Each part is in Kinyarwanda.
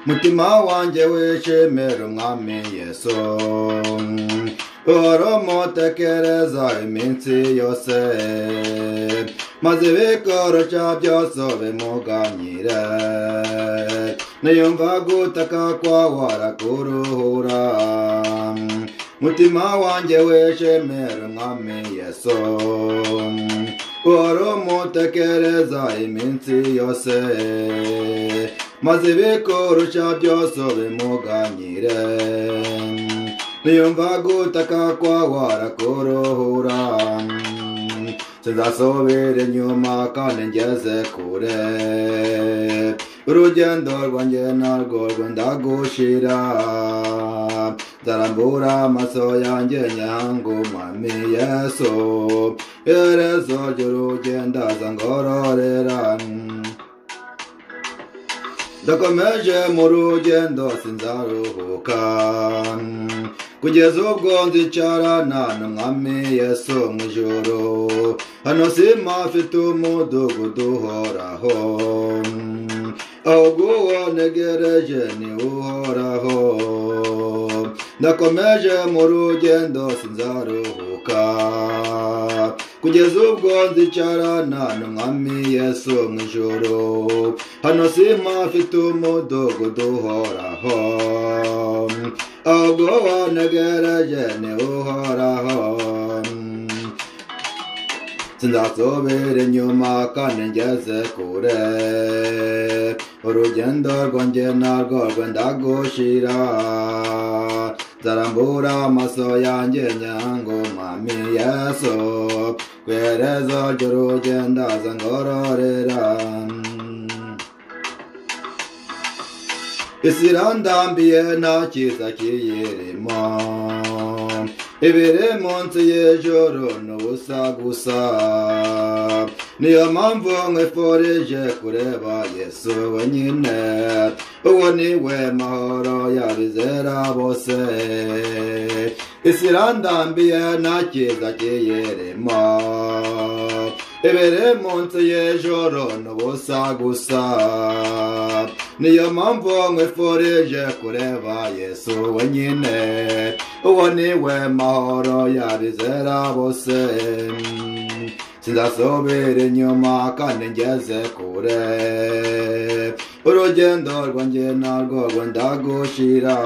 mutima wanjye wishimira umwami Yesu uramutekereza iminsi yose maze ibikoroca byose bimuganyire niyumva gutaka kwawe arakuruhura mutima wanjye wishimira umwami Yesu uramutekereza iminsi yose maze ibikoroca byose bimuganyire niyumva gutaka kwawe arakuruhura sinzasubira inyuma kandi ngeze kure urugendo rwanjye narwo rwendagushira nzarambura amaso yanjye nyanga umwami Yesu iherezo ry'urugendo azangororera ndakomeje mu rugendo sinzaruhuka kugeza ubwo nzicarana n'umwami Yesu mu ijuru hano simafite umudugudu uhoraho ahubwo uwo ntegereje ni uhoraho ndakomeje mu rugendo sinzaruhuka kugeza ubwo nzicarana n'umwami Yesu mu ijuru hano simafite umudugudu uhoraho ahubwo uwo ntegereje ni uhoraho sinzasubira inyuma kandi ngeze kure urugendo rwanjye narwo rwendagushira nzarambura amaso yanjye nyanga umwami Yesu ku iherezo ry'urugendo azangororera isi irandambiye nta cyiza kiyirimo ibiri munsi y'ijoro n'ubusa gusa niyo mpamvu nkwifurije kureba Yesu wenyine uwo niwe mahoro y'abizera bose isi irandambiye nta cyiza kiyirimo ibiri munsi y'ijoro n'ubusa gusa niyo mpamvu nkwifurije kureba Yesu wenyine uwo niwe mahoro y'abizera bose sinzasubira inyuma kandi ngeze kure urugendo rwanjye narwo rwendagushira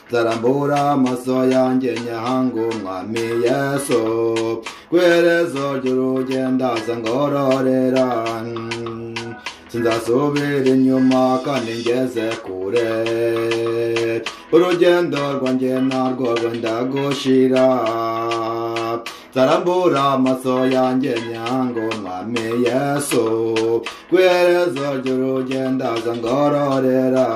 nzarambura amaso yanjye nyahanga umwami Yesu ku iherezo ry'urugendo azangororera sinzasubira inyuma kandi ngeze kure urugendo rwanjye narwo rwendagushira nzarambura amaso yanjye nyanga umwami Yesu ku iherezo ry'urugendo azangororera